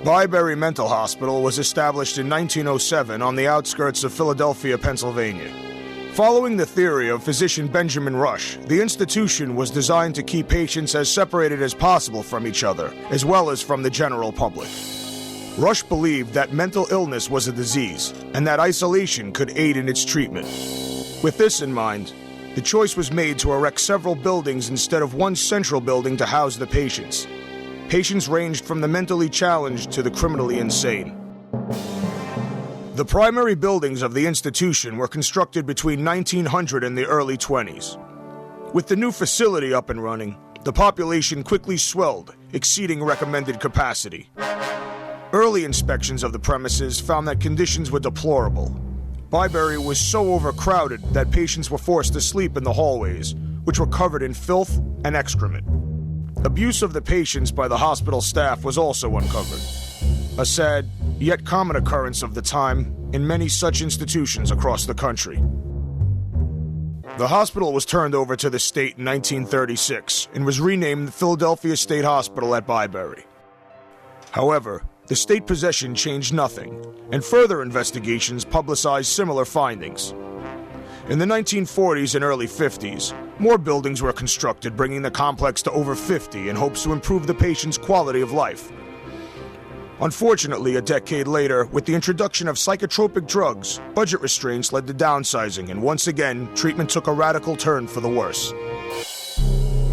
Byberry Mental Hospital was established in 1907 on the outskirts of Philadelphia, Pennsylvania. Following the theory of physician Benjamin Rush, the institution was designed to keep patients as separated as possible from each other, as well as from the general public. Rush believed that mental illness was a disease, and that isolation could aid in its treatment. With this in mind, the choice was made to erect several buildings instead of one central building to house the patients. Patients ranged from the mentally challenged to the criminally insane. The primary buildings of the institution were constructed between 1900 and the early 20s. With the new facility up and running, the population quickly swelled, exceeding recommended capacity. Early inspections of the premises found that conditions were deplorable. Byberry was so overcrowded that patients were forced to sleep in the hallways, which were covered in filth and excrement. Abuse of the patients by the hospital staff was also uncovered, a sad, yet common occurrence of the time in many such institutions across the country. The hospital was turned over to the state in 1936 and was renamed the Philadelphia State Hospital at Byberry. However, the state possession changed nothing, and further investigations publicized similar findings. In the 1940s and early 50s, more buildings were constructed, bringing the complex to over 50 in hopes to improve the patient's quality of life. Unfortunately, a decade later, with the introduction of psychotropic drugs, budget restraints led to downsizing, and once again, treatment took a radical turn for the worse.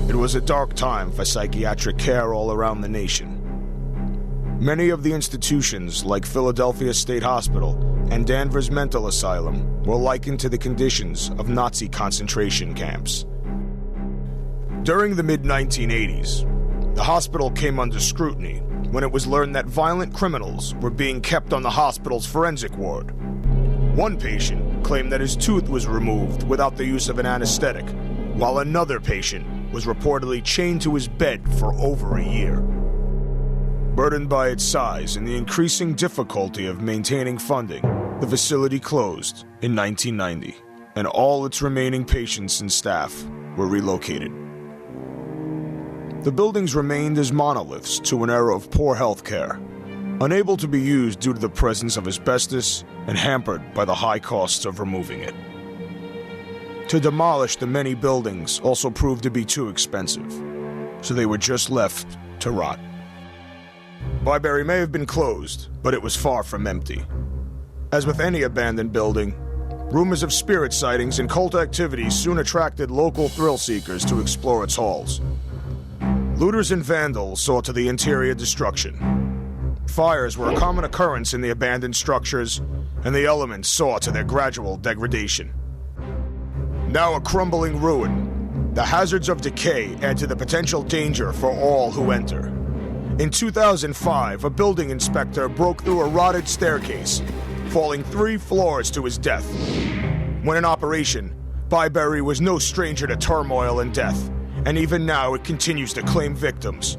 It was a dark time for psychiatric care all around the nation. Many of the institutions, like Philadelphia State Hospital and Danvers Mental Asylum, were likened to the conditions of Nazi concentration camps. During the mid-1980s, the hospital came under scrutiny when it was learned that violent criminals were being kept on the hospital's forensic ward. One patient claimed that his tooth was removed without the use of an anesthetic, while another patient was reportedly chained to his bed for over a year. Burdened by its size and the increasing difficulty of maintaining funding, the facility closed in 1990, and all its remaining patients and staff were relocated. The buildings remained as monoliths to an era of poor health care, unable to be used due to the presence of asbestos and hampered by the high costs of removing it. To demolish the many buildings also proved to be too expensive, so they were just left to rot. Byberry may have been closed, but it was far from empty. As with any abandoned building, rumors of spirit sightings and cult activities soon attracted local thrill-seekers to explore its halls. Looters and vandals saw to the interior destruction. Fires were a common occurrence in the abandoned structures, and the elements saw to their gradual degradation. Now a crumbling ruin, the hazards of decay add to the potential danger for all who enter. In 2005, a building inspector broke through a rotted staircase, falling 3 floors to his death. When in operation, Byberry was no stranger to turmoil and death, and even now it continues to claim victims.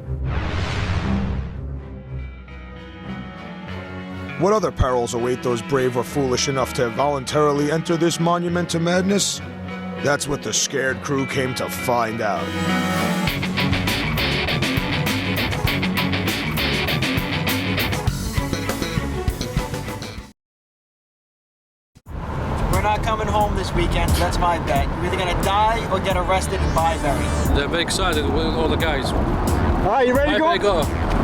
What other perils await those brave or foolish enough to voluntarily enter this monument to madness? That's what the scared crew came to find out. We're not coming home this weekend, that's my bet. You're either gonna die or get arrested in Byberry. They're very excited with all the guys. Alright, you ready to go? Go.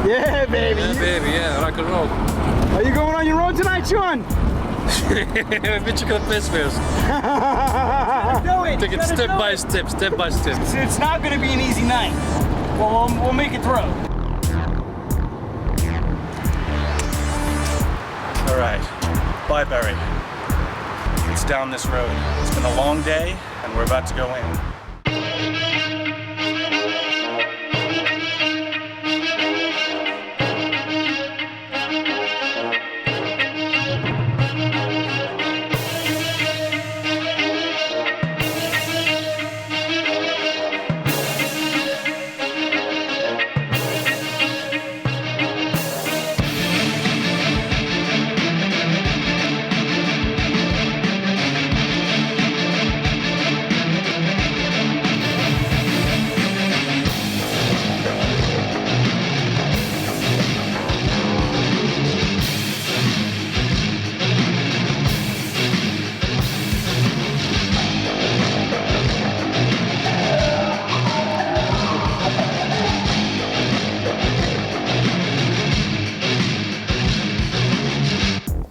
Yeah, baby. Yeah, baby, yeah, rock and roll. Are you going on your own tonight, Sean? But you're gonna piss first. Do it! Take it step by step. It's not gonna be an easy night. Well, we'll make it through. Alright, Byberry. It's down this road. It's been a long day, and we're about to go in.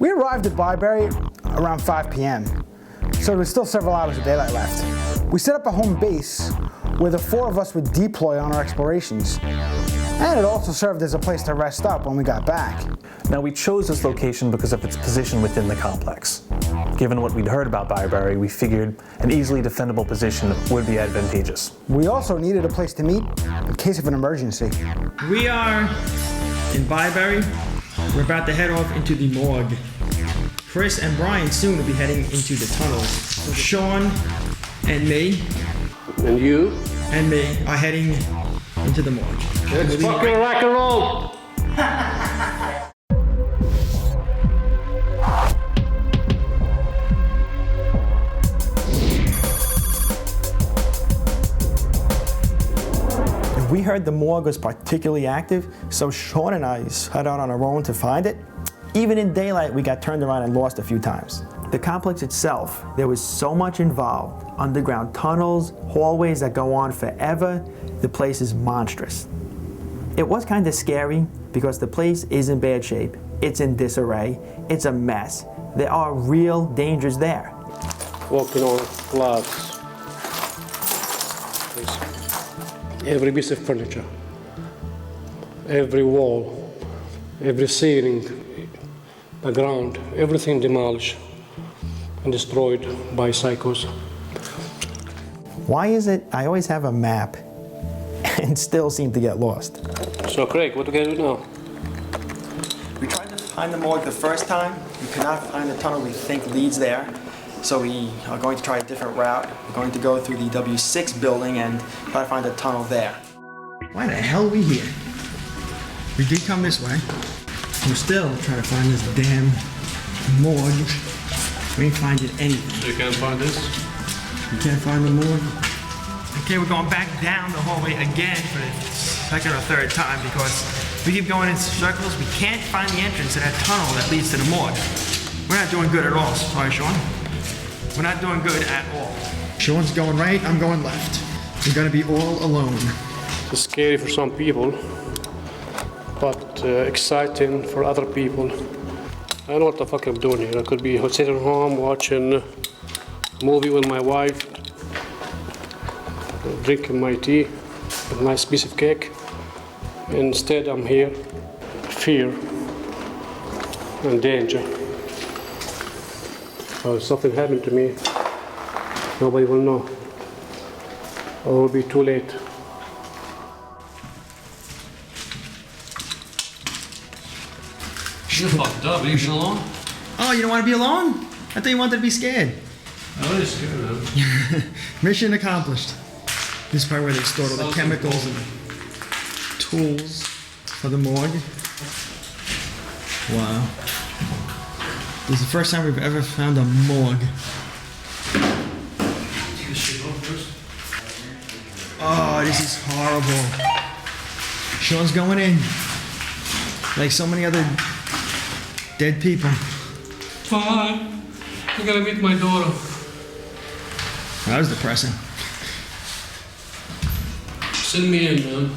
We arrived at Byberry around 5 p.m., so there was still several hours of daylight left. We set up a home base where the 4 of us would deploy on our explorations, and it also served as a place to rest up when we got back. Now, we chose this location because of its position within the complex. Given what we'd heard about Byberry, we figured an easily defendable position would be advantageous. We also needed a place to meet in case of an emergency. We are in Byberry. We're about to head off into the morgue. Chris and Brian soon will be heading into the tunnels. Sean and me. And you? And me are heading into the morgue. Let's fucking rock and roll! We heard the morgue was particularly active, so Sean and I set out on our own to find it. Even in daylight, we got turned around and lost a few times. The complex itself, there was so much involved. Underground tunnels, hallways that go on forever. The place is monstrous. It was kind of scary because the place is in bad shape. It's in disarray. It's a mess. There are real dangers there. Walking on glass. Every piece of furniture, every wall, every ceiling, the ground, everything demolished and destroyed by psychos. Why is it I always have a map and still seem to get lost? So Craig, what are we gonna do now? We tried to find the morgue the first time. We could not find the tunnel we think leads there. So we are going to try a different route. We're going to go through the W6 building and try to find a tunnel there. Why the hell are we here? We did come this way. We're still trying to find this damn morgue. We ain't finding anything. So you can't find this? You can't find the morgue? Okay, we're going back down the hallway again for the second or third time because we keep going in circles. We can't find the entrance to that tunnel that leads to the morgue. We're not doing good at all. Sorry, Sean. We're not doing good at all. Sean's going right, I'm going left. We're gonna be all alone. It's scary for some people, but exciting for other people. I don't know what the fuck I'm doing here. I could be sitting home watching a movie with my wife, drinking my tea, a nice piece of cake. Instead, I'm here, fear and danger. If something happened to me, nobody will know. Or it will be too late. You're fucked up. Are you been alone? Oh, you don't want to be alone? I thought you wanted to be scared. I was scared, man. Mission accomplished. This is probably where they stored all the chemicals and tools for the morgue. Wow. This is the first time we've ever found a morgue. Oh, this is horrible. Sean's going in. Like so many other dead people. Fine. I gotta meet my daughter. That was depressing. Send me in, man.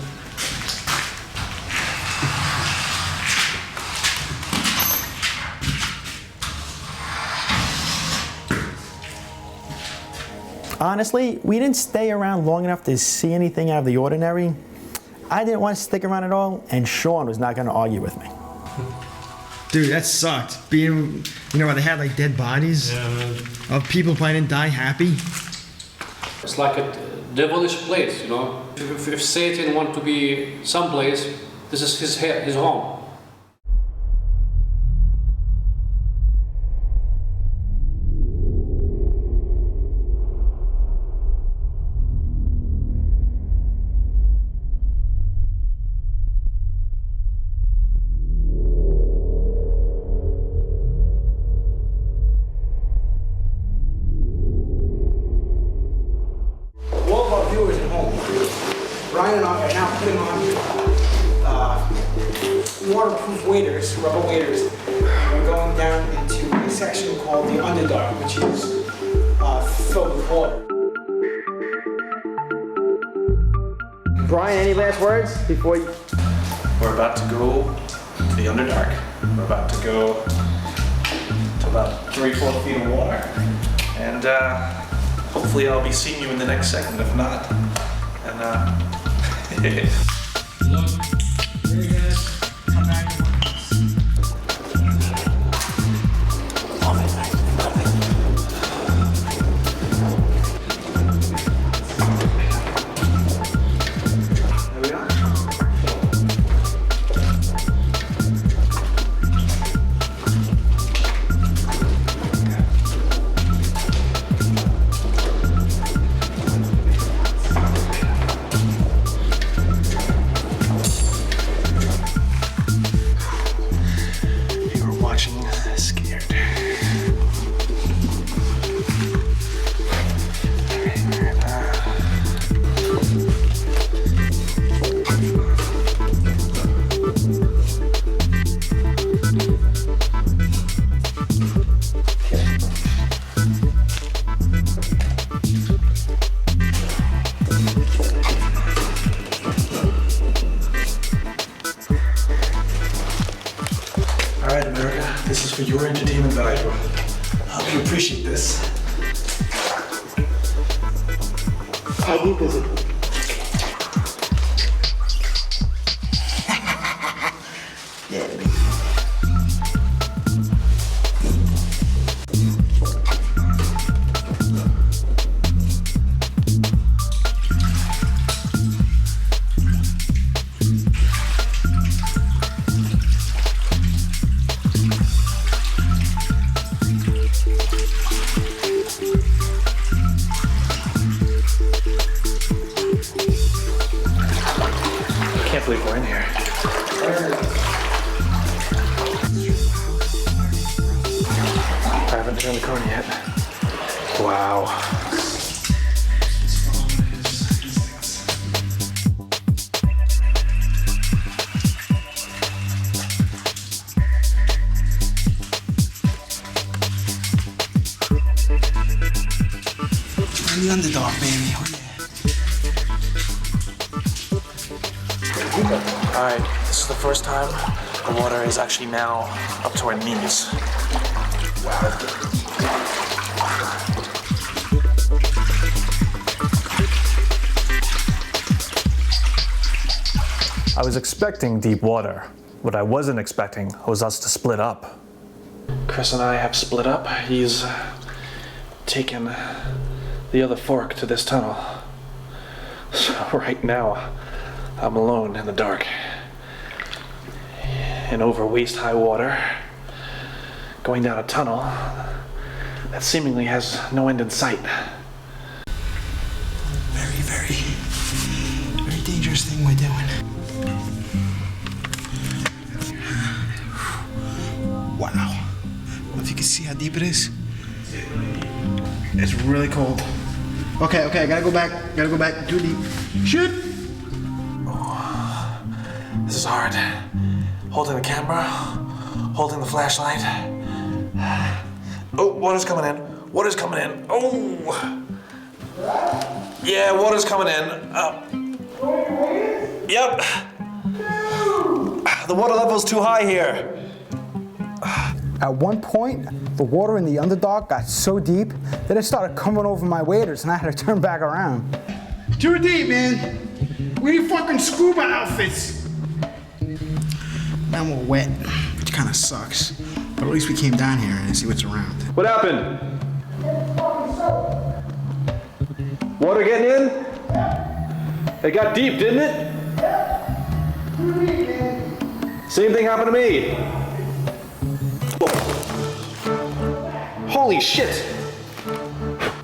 Honestly, we didn't stay around long enough to see anything out of the ordinary. I didn't want to stick around at all, and Sean was not going to argue with me. Dude, that sucked. Being, you know, where they had like dead bodies of people who didn't die happy. It's like a devilish place, you know. If Satan wants to be someplace, this is his home. Ryan and I are now putting on waterproof waders, rubber waders. We're going down into a section called the Underdark, which is filled with water. Brian, any last words before you... We're about to go to the Underdark. We're about to go to about 3-4 feet of water. And hopefully I'll be seeing you in the next segment, if not. And Alright, America, this is for your entertainment value. I hope you appreciate this. How deep is it? Yeah, baby. I can't believe we're in here. I haven't turned the corner yet. Wow. The Underdark, baby. Oh, yeah. Alright, this is the first time the water is actually now up to our knees. I was expecting deep water. What I wasn't expecting was us to split up. Chris and I have split up. He's taken the other fork to this tunnel. So right now, I'm alone in the dark. In over waist-high water, going down a tunnel that seemingly has no end in sight. Very dangerous thing we're doing. Wow. you can see how deep it is. It's really cold. Okay, I gotta go back. Too deep. Shoot! This is hard. Holding the camera, holding the flashlight. Oh, water's coming in. Oh! Yeah, water's coming in. Yep. The water level's too high here. At one point, the water in the Underdark got so deep that it started coming over my waders and I had to turn back around. Too deep, man. We need fucking scuba outfits. Now we're wet, which kind of sucks. But at least we came down here and see what's around. What happened? Water getting in? It got deep, didn't it? Same thing happened to me. Holy shit!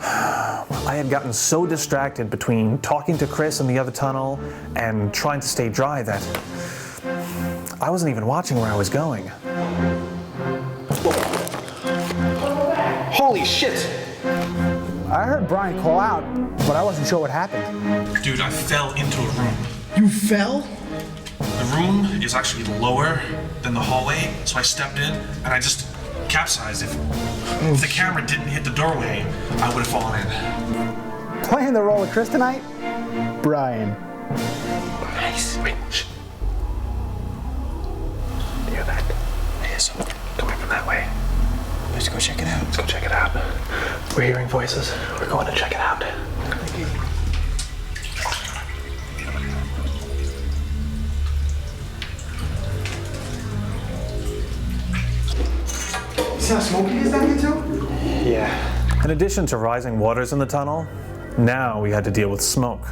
I had gotten so distracted between talking to Chris in the other tunnel and trying to stay dry that I wasn't even watching where I was going. Holy shit! I heard Brian call out, but I wasn't sure what happened. Dude, I fell into a room. You fell? The room is actually lower than the hallway, so I stepped in and I just capsized. If the camera didn't hit the doorway, I would have fallen in. Playing the role of Chris tonight? Brian. Nice. Wait, shh. You hear that? Yeah, so coming from that way. Let's go check it out. Let's go check it out. We're hearing voices. We're going to check it out. See how smoky it is down here too? Yeah. In addition to rising waters in the tunnel, now we had to deal with smoke.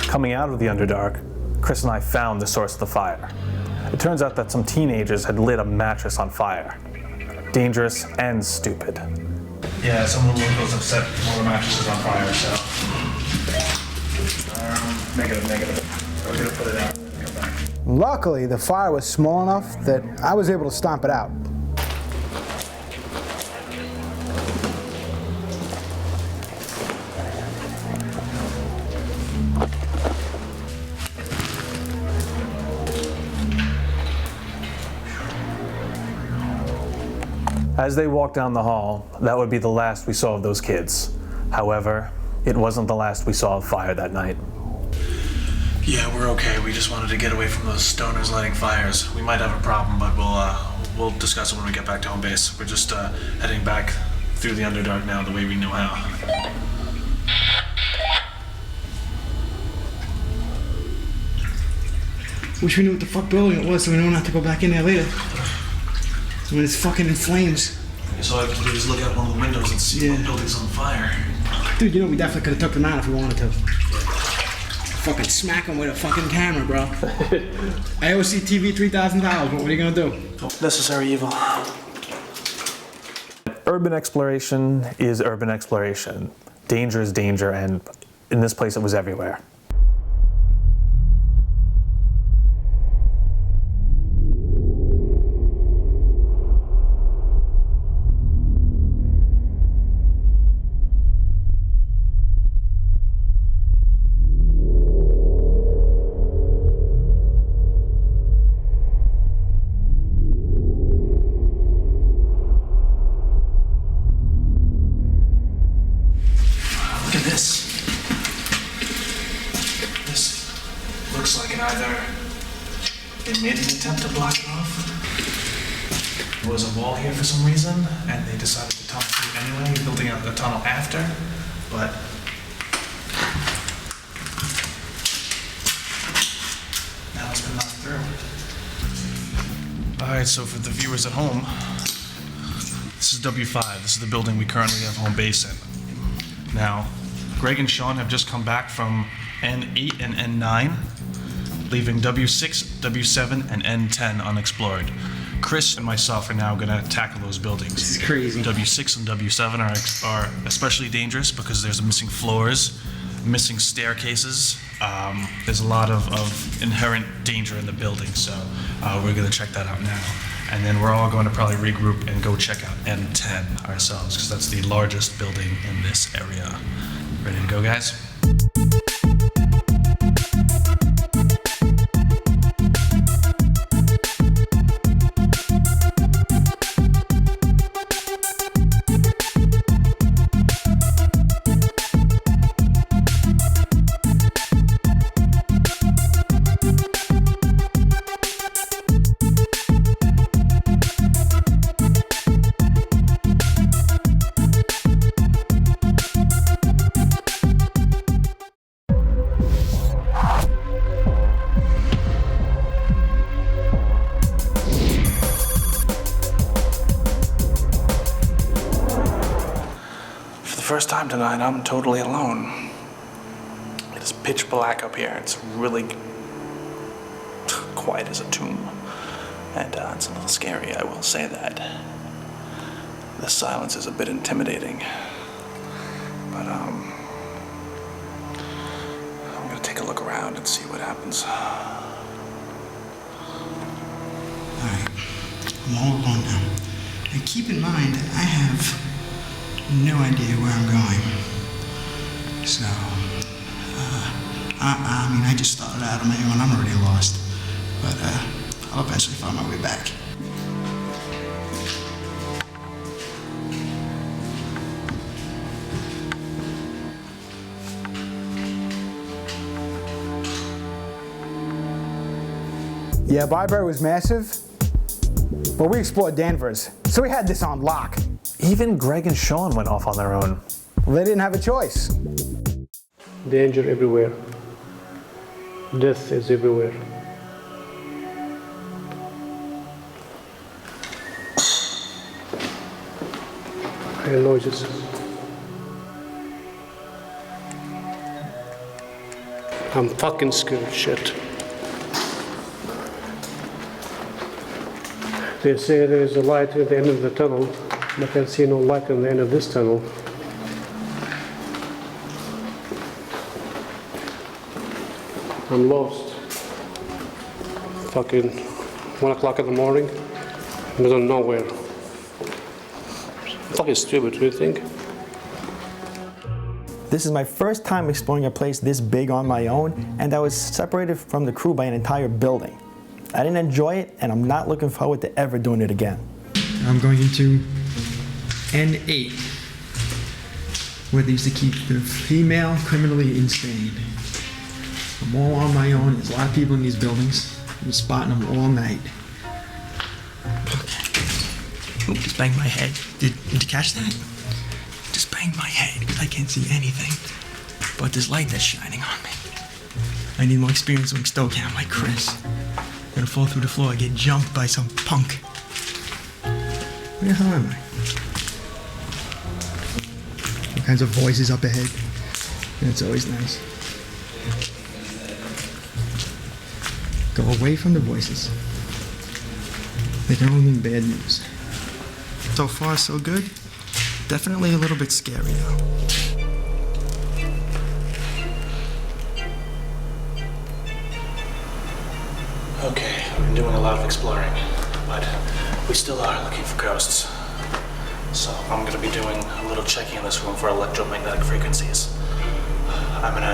Coming out of the Underdark, Chris and I found the source of the fire. It turns out that some teenagers had lit a mattress on fire. Dangerous and stupid. Yeah, some of the locals have set one of the mattresses on fire, so. Negative. I was gonna put it out. Come back. Luckily, the fire was small enough that I was able to stomp it out. As they walked down the hall, that would be the last we saw of those kids. However, it wasn't the last we saw of fire that night. Yeah, we're okay. We just wanted to get away from those stoners lighting fires. We might have a problem, but we'll discuss it when we get back to Homebase. We're just heading back through the Underdark now the way we know how. Wish we knew what the fuck building it was so we don't have to go back in there later. When it's fucking in flames. So all I can do is look out one of the windows and see what building's on fire. Dude, you know we definitely could have took them out if we wanted to. Fucking smack them with a fucking camera, bro. AOC TV $3,000. What are you gonna do? Necessary evil. Urban exploration is urban exploration. Danger is danger, and in this place it was everywhere. Looks like either they made an attempt to block it off, there was a wall here for some reason, and they decided to tunnel through anyway, building out the tunnel after, but now it's been knocked through. Alright, so for the viewers at home, this is W5. This is the building we currently have home base in. Now, Greg and Sean have just come back from N8 and N9, leaving W6, W7, and N10 unexplored. Chris and myself are now gonna tackle those buildings. This is crazy. W6 and W7 are especially dangerous because there's missing floors missing staircases. There's a lot of inherent danger in the building, so we're going to check that out now. And then we're all going to probably regroup and go check out N10 ourselves, because that's the largest building in this area. Ready to go, guys? First time tonight, I'm totally alone. It is pitch black up here. It's really quiet as a tomb. And it's a little scary, I will say that. The silence is a bit intimidating. But I'm gonna take a look around and see what happens. Alright, I'm all alone now. And keep in mind, I have no idea where I'm going. So, I mean, I just started out on my own. I'm already lost. But I'll eventually find my way back. Yeah, Byberry was massive, but we explored Danvers, so we had this on lock. Even Greg and Sean went off on their own. Well, they didn't have a choice. Danger everywhere. Death is everywhere. I hear noises. I'm fucking scared shit. They say there is a light at the end of the tunnel, but I see no light at the end of this tunnel. I'm lost. Fucking 1 o'clock in the morning, middle of nowhere. Fucking stupid, do you think? This is my first time exploring a place this big on my own, and I was separated from the crew by an entire building. I didn't enjoy it, and I'm not looking forward to ever doing it again. I'm going into N8, where they used to keep the female criminally insane. I'm all on my own. There's a lot of people in these buildings. I'm spotting them all night. Oh, just banged my head. Did you catch that? Just banged my head because I can't see anything but this light that's shining on me. I need more experience doing stow cam like Chris. I'm gonna fall through the floor and get jumped by some punk. Where the hell am I? All kinds of voices up ahead. That's always nice. Go away from the voices. They can only mean bad news. So far, so good. Definitely a little bit scary, though. Okay, we've been doing a lot of exploring, but we still are looking for ghosts. So I'm gonna be doing a little checking in this room for electromagnetic frequencies. I'm in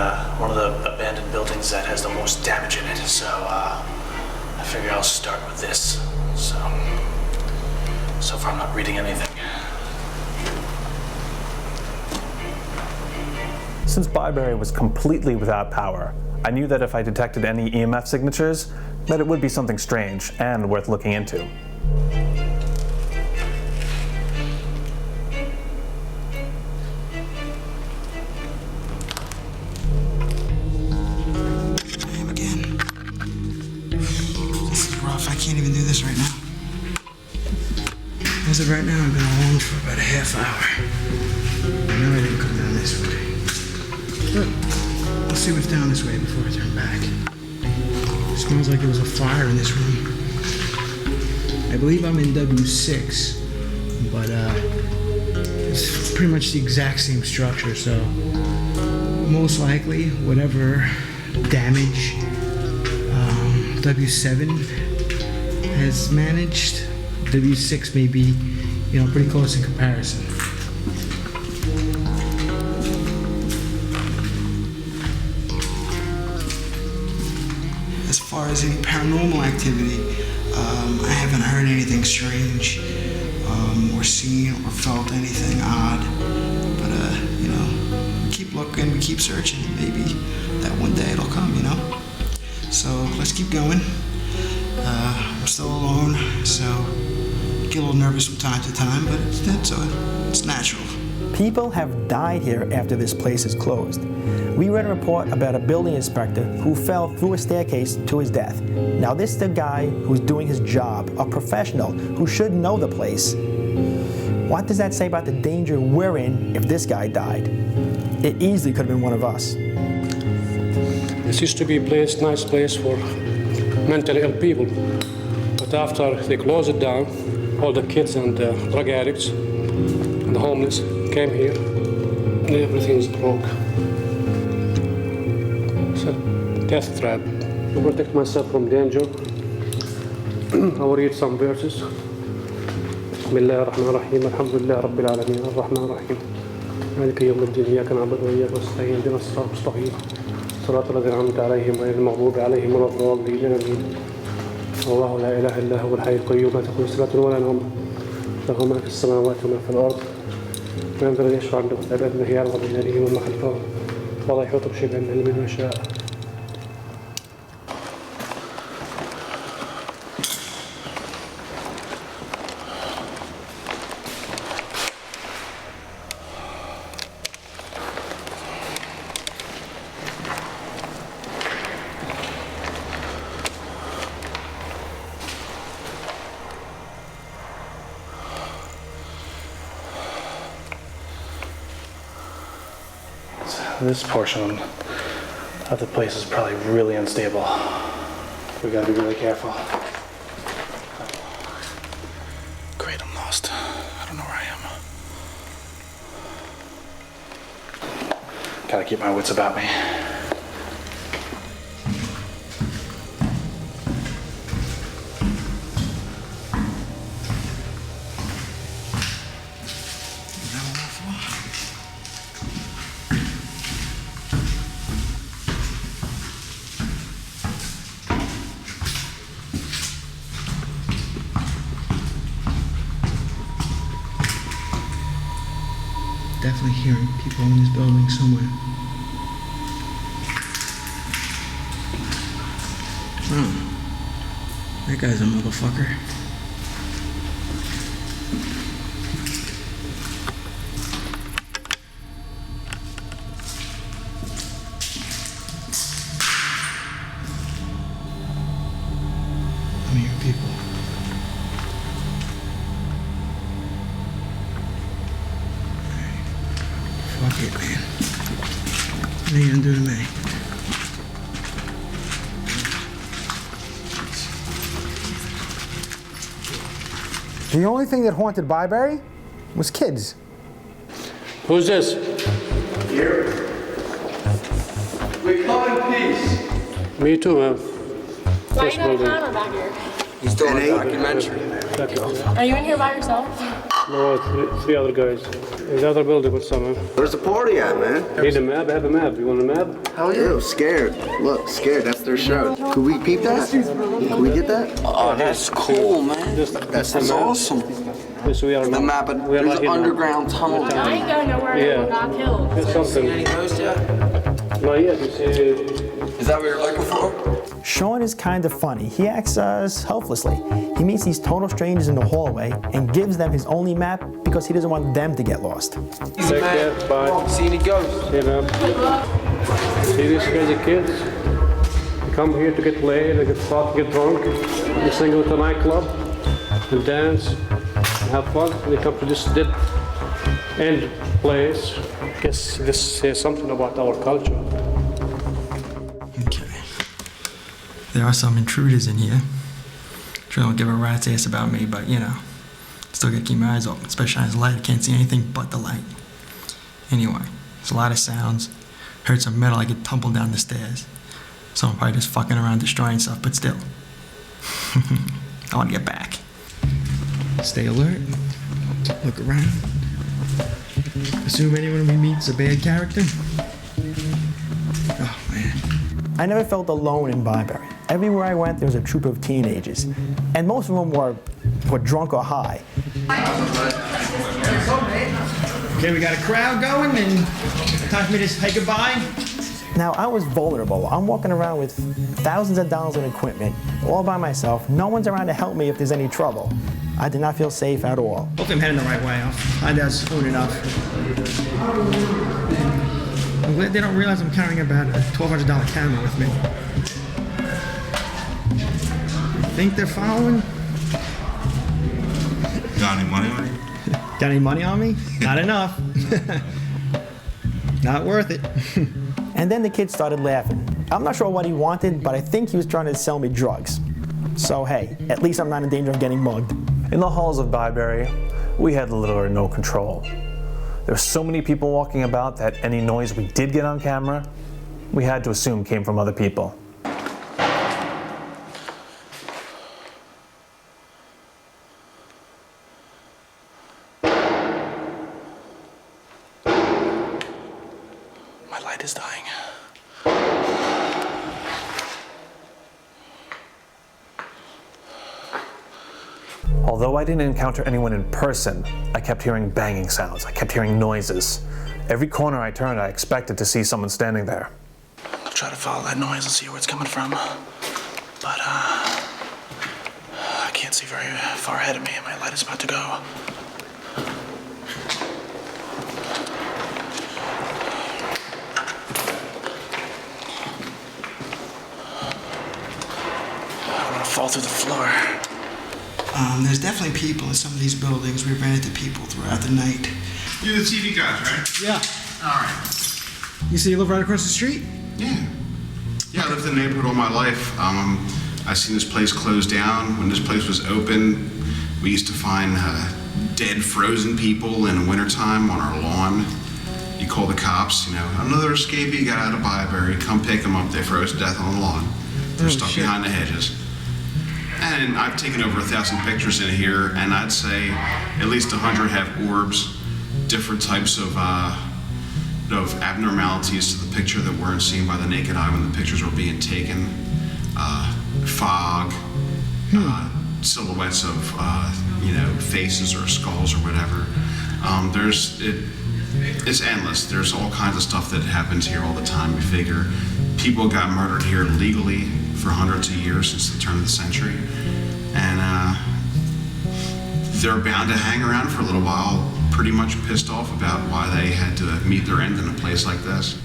one of the abandoned buildings that has the most damage in it, so I figure I'll start with this. So far I'm not reading anything. Since Byberry was completely without power, I knew that if I detected any EMF signatures, that it would be something strange and worth looking into. Can't even do this right now. As of right now, I've been alone for about a half hour. I know I didn't come down this way. But I'll see what's down this way before I turn back. It smells like there was a fire in this room. I believe I'm in W6, but it's pretty much the exact same structure, so most likely, whatever damage W7 has managed, W6 may be, pretty close in comparison. As far as any paranormal activity, I haven't heard anything strange, or seen or felt anything odd. But, we keep looking, we keep searching. Maybe that one day it'll come, So let's keep going. I'm still alone, so I get a little nervous from time to time, but it's natural. People have died here after this place is closed. We read a report about a building inspector who fell through a staircase to his death. Now this is the guy who's doing his job, a professional who should know the place. What does that say about the danger we're in if this guy died? It easily could have been one of us. This used to be a nice place for mentally ill people. But after they closed it down, all the kids and the drug addicts and the homeless came here, and everything's broke. It's a death trap. To protect myself from danger, I will read some verses. بسم الله الرحمن الرحيم الحمد لله رب العالمين الرحمن الرحيم مالك يوم الدين إياك نعبد وإياك نستعين اهدنا الصراط المستقيم صراط الذين أنعمت عليهم غير المغضوب عليهم ولا الضالين آمين الله لا إله إلا هو الحي القيوم لا تأخذه سنة ولا نوم له ما في السماوات وما في الأرض من ذا الذي يشفع عنده إلا بإذنه يعلم بين يديه وما خلفه ولا يحيط بشيء من علمه إلا ما شاء. This portion of the place is probably really unstable. We gotta be really careful. Great, I'm lost. I don't know where I am. Gotta keep my wits about me. Definitely hearing people in this building somewhere. Oh, that guy's a motherfucker. I'm hearing people. Fuck it, man. What are you gonna do to me? The only thing that haunted Byberry was kids. Who's this? Here. We come in peace. Me too, man. Why you got a camera back here? He's doing a documentary. Are you in here by yourself? No, three other guys. In the other building with someone. Where's the party at, man? Need a map? I have a map. You want a map? Hell yeah. Ew, scared. Look, scared. That's their show. Could we peep that? Can we get that? Oh, that's cool, man. That's awesome. Yes, we are the map. There's an underground tunnel. I ain't going nowhere. Yeah. I got killed. There's something. Any ghosts yet? Not yet. You see, is that what you're looking for? Sean is kind of funny. He acts helplessly. He meets these total strangers in the hallway and gives them his only map because he doesn't want them to get lost. Take care. Bye. See any ghosts? See you, man. See these crazy kids? They come here to get laid, they get fucked, get drunk, they sing at the nightclub, and dance, and have fun. And they come to this dead end place. I guess this says something about our culture. Okay. There are some intruders in here. Sure don't give a rat's ass about me, but still gotta keep my eyes open, especially on this light. I can't see anything but the light. Anyway, there's a lot of sounds. Heard some metal, I get tumbled down the stairs. So I'm probably just fucking around destroying stuff, but still. I want to get back. Stay alert. Look around. Assume anyone we meet's a bad character. Oh, man. I never felt alone in Byberry. Everywhere I went, there was a troop of teenagers. And most of them were drunk or high. Okay, we got a crowd going, and time for me to say goodbye. Now, I was vulnerable. I'm walking around with thousands of dollars in equipment, all by myself. No one's around to help me if there's any trouble. I did not feel safe at all. Hopefully I'm heading the right way. I'll find out soon enough. I'm glad they don't realize I'm carrying about a $1,200 camera with me. Think they're following? Got any money on you? Got any money on me? Not enough. Not worth it. And then the kid started laughing. I'm not sure what he wanted, but I think he was trying to sell me drugs. So hey, at least I'm not in danger of getting mugged. In the halls of Byberry, we had little or no control. There were so many people walking about that any noise we did get on camera, we had to assume came from other people. My light is dying. Although I didn't encounter anyone in person, I kept hearing banging sounds. I kept hearing noises. Every corner I turned, I expected to see someone standing there. I'll try to follow that noise and see where it's coming from. But, I can't see very far ahead of me, and my light is about to go. I don't want to fall through the floor. There's definitely people in some of these buildings. We ran into people throughout the night. You're the TV guys, right? Yeah. All right. You say you live right across the street? Yeah. Yeah, I lived in the neighborhood all my life. I seen this place close down. When this place was open, we used to find dead, frozen people in the wintertime on our lawn. You call the cops, you know, another escapee got out of Byberry, come pick them up. They froze to death on the lawn. They're stuck behind the hedges. And I've taken over 1,000 pictures in here, and I'd say at least 100 have orbs, different types of abnormalities to the picture that weren't seen by the naked eye when the pictures were being taken. Fog, silhouettes of faces or skulls or whatever. It's endless. There's all kinds of stuff that happens here all the time. We figure people got murdered here legally for hundreds of years since the turn of the century, and they're bound to hang around for a little while, pretty much pissed off about why they had to meet their end in a place like this.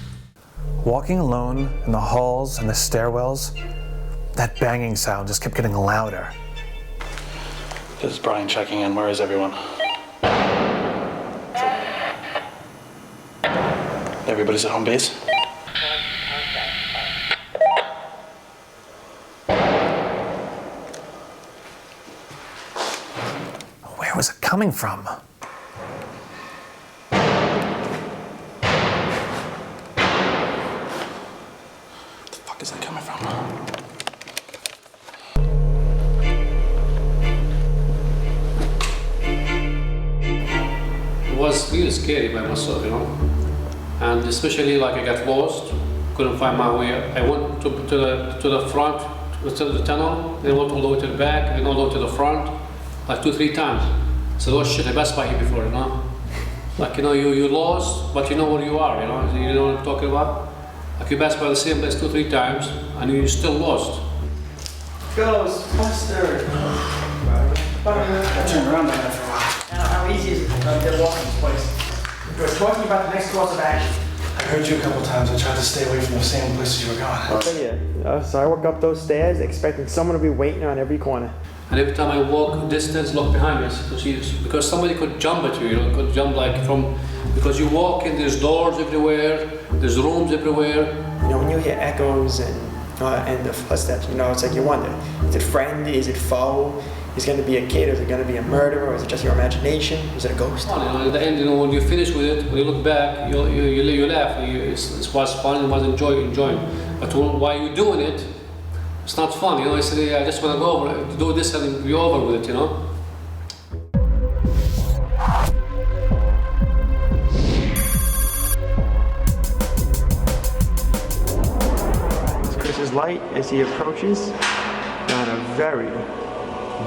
Walking alone in the halls and the stairwells, that banging sound just kept getting louder. This is Brian checking in. Where is everyone? Everybody's at home base? Where was it coming from? Where the fuck is that coming from? It was really scary by myself, you know. And especially like I got lost, couldn't find my way. I went to the front, to the tunnel, then went all the way to the back, then all the way to the front, like 2-3 times. So oh shit, I passed by here before, you know. Like, you know, you lost, but you know where you are, you know. You know what I'm talking about? Like you passed by the same place 2-3 times, and you're still lost. Ghostbuster! I turned around like that for a while. How easy is it to get lost in this place? We were talking about the next course of action. I heard you a couple times. I tried to stay away from the same places you were going. I'll tell you. So I walk up those stairs expecting someone to be waiting on every corner. And every time I walk distance, look behind me because somebody could jump at you, you know, could jump like because you walk and there's doors everywhere, there's rooms everywhere. You know, when you hear echoes and the footsteps, you know, it's like you wonder, is it friend, is it foe? Is it going to be a kid? Is it going to be a murderer? Or is it just your imagination? Is it a ghost? At the end, when you finish with it, when you look back, you laugh. It was fun, it was enjoying. But while you're doing it, it's not fun, I said, I just want to go over it, do this and be over with it, It's Chris's light as he approaches down a very,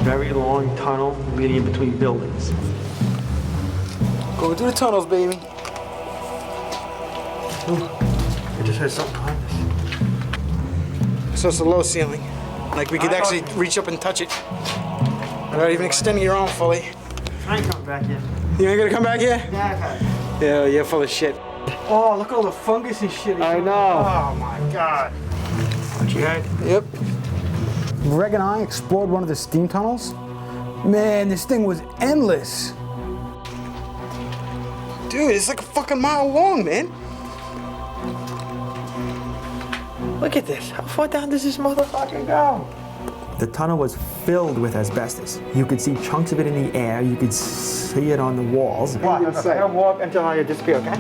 very long tunnel leading in between buildings. Going through the tunnels, baby. I just heard something behind us. So it's a low ceiling. Like we could actually reach up and touch it. Without even extending your arm fully. I ain't coming back here. You ain't gonna come back here? Yeah, Yeah, you're full of shit. Oh, look at all the fungus and shit. I know. Oh my God. What you had? Yep. Greg and I explored one of the steam tunnels. Man, this thing was endless. Dude, it's like a fucking mile long, man. Look at this. How far down does this motherfucker go? The tunnel was filled with asbestos. You could see chunks of it in the air. You could see it on the walls. What? Okay, I'll walk until I disappear, okay?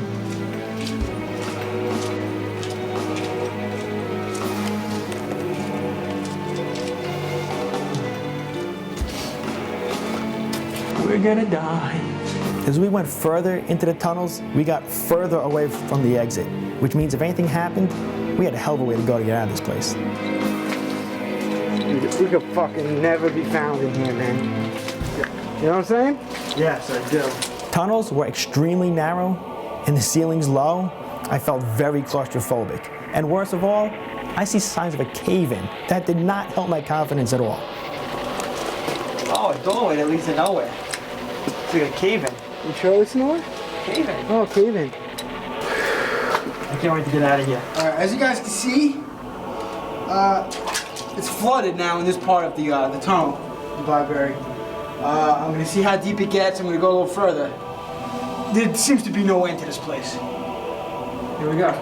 We're gonna die. As we went further into the tunnels, we got further away from the exit, which means if anything happened, we had a hell of a way to go to get out of this place. We could fucking never be found in here, man. You know what I'm saying? Yes, I do. Tunnels were extremely narrow and the ceilings low. I felt very claustrophobic. And worst of all, I see signs of a cave-in. That did not help my confidence at all. Oh, a doorway that leads to nowhere. It's like a cave-in. You sure it's nowhere? Cave-in. Oh, cave-in. I can't wait to get out of here. All right, as you guys can see, it's flooded now in this part of the tunnel in Byberry. I'm gonna see how deep it gets. I'm gonna go a little further. There seems to be no end to this place. Here we go.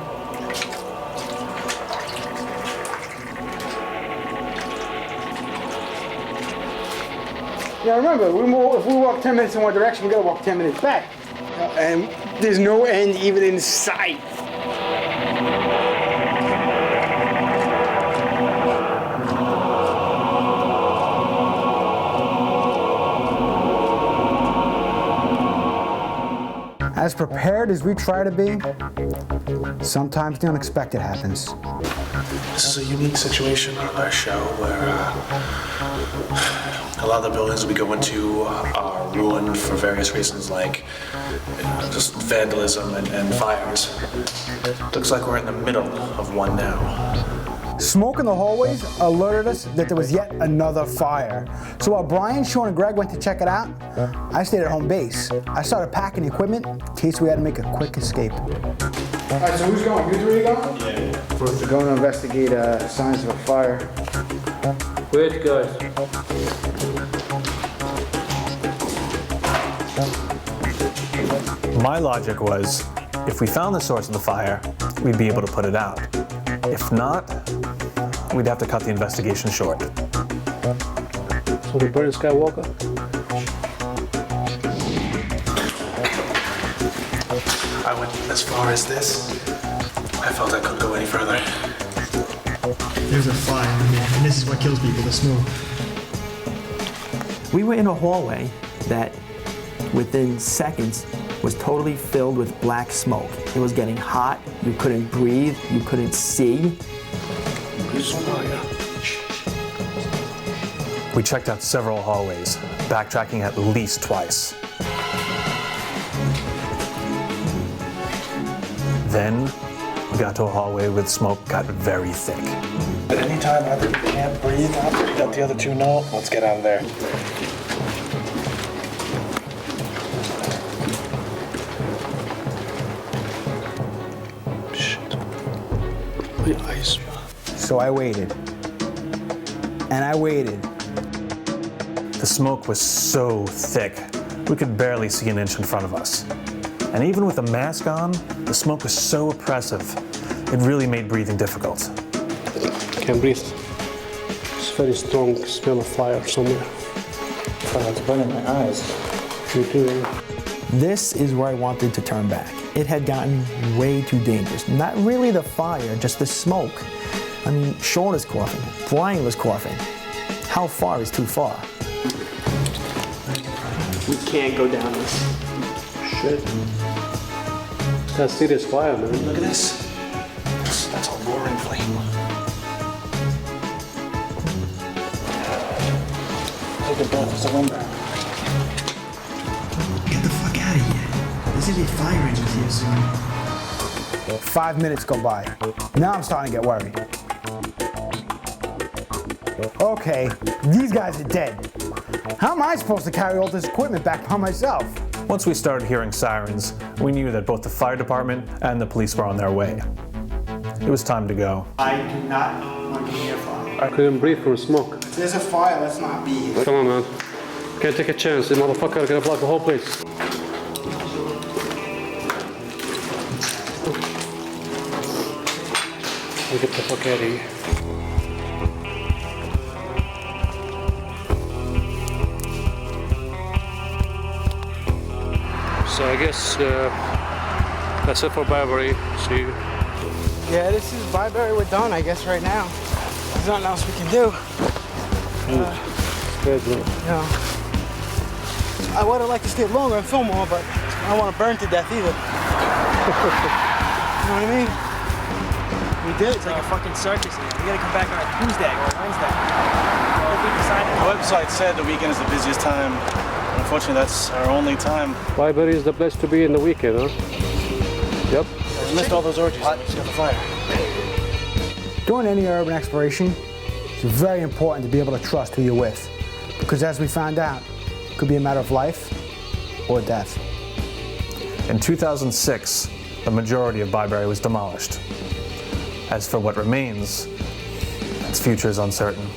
Now remember, if we walk 10 minutes in one direction, we gotta walk 10 minutes back. And there's no end even in sight. As prepared as we try to be, sometimes the unexpected happens. This is a unique situation on our show where a lot of the buildings we go into are ruined for various reasons like just vandalism and fires. Looks like we're in the middle of one now. Smoke in the hallways alerted us that there was yet another fire. So while Brian, Sean, and Greg went to check it out, I stayed at home base. I started packing the equipment in case we had to make a quick escape. All right, so who's going? You three going? Yeah. We're going to investigate signs of a fire. Wait, guys. My logic was, if we found the source of the fire, we'd be able to put it out. If not, we'd have to cut the investigation short. So we burn Skywalker? I went as far as this. I felt I couldn't go any further. There's a fire in there, and this is what kills people, the smoke. We were in a hallway that, within seconds, was totally filled with black smoke. It was getting hot, you couldn't breathe, you couldn't see. We checked out several hallways, backtracking at least twice. Then, we got to a hallway where the smoke got very thick. At any time either you can't breathe, let the other two know, let's get out of there. Ice. So I waited. And I waited. The smoke was so thick, we could barely see an inch in front of us. And even with a mask on, the smoke was so oppressive, it really made breathing difficult. Can't breathe. It's very strong smell of fire somewhere. Oh, it's burning my eyes. Me too. This is where I wanted to turn back. It had gotten way too dangerous. Not really the fire, just the smoke. I mean, Sean is coughing. Brian was coughing. How far is too far? We can't go down this. Shit. That's serious fire, man. Look at this. That's a roaring flame. Take a breath, it's a wind barrel. Get the fuck out of here. There's gonna be a fire engine here soon. 5 minutes go by. Now I'm starting to get worried. Okay, these guys are dead. How am I supposed to carry all this equipment back by myself? Once we started hearing sirens, we knew that both the fire department and the police were on their way. It was time to go. I do not want to be near fire. I couldn't breathe from the smoke. If there's a fire, let's not be here. Come on, man. Can't take a chance. The motherfucker gonna block the whole place. I'll get the fuck out of here. So I guess that's it for Byberry. See you. Yeah, this is Byberry. We're done, I guess, right now. There's nothing else we can do. No. I would have liked to stay longer and film more, but I don't want to burn to death either. You know what I mean? We did. It's like a fucking circus here. We gotta come back on a Tuesday or a Wednesday. The website said the weekend is the busiest time. Unfortunately, that's our only time. Byberry is the place to be in the weekend, huh? Yep. We missed all those orgies. Let's get the fire. During any urban exploration, it's very important to be able to trust who you're with. Because as we found out, it could be a matter of life or death. In 2006, the majority of Byberry was demolished. As for what remains, its future is uncertain.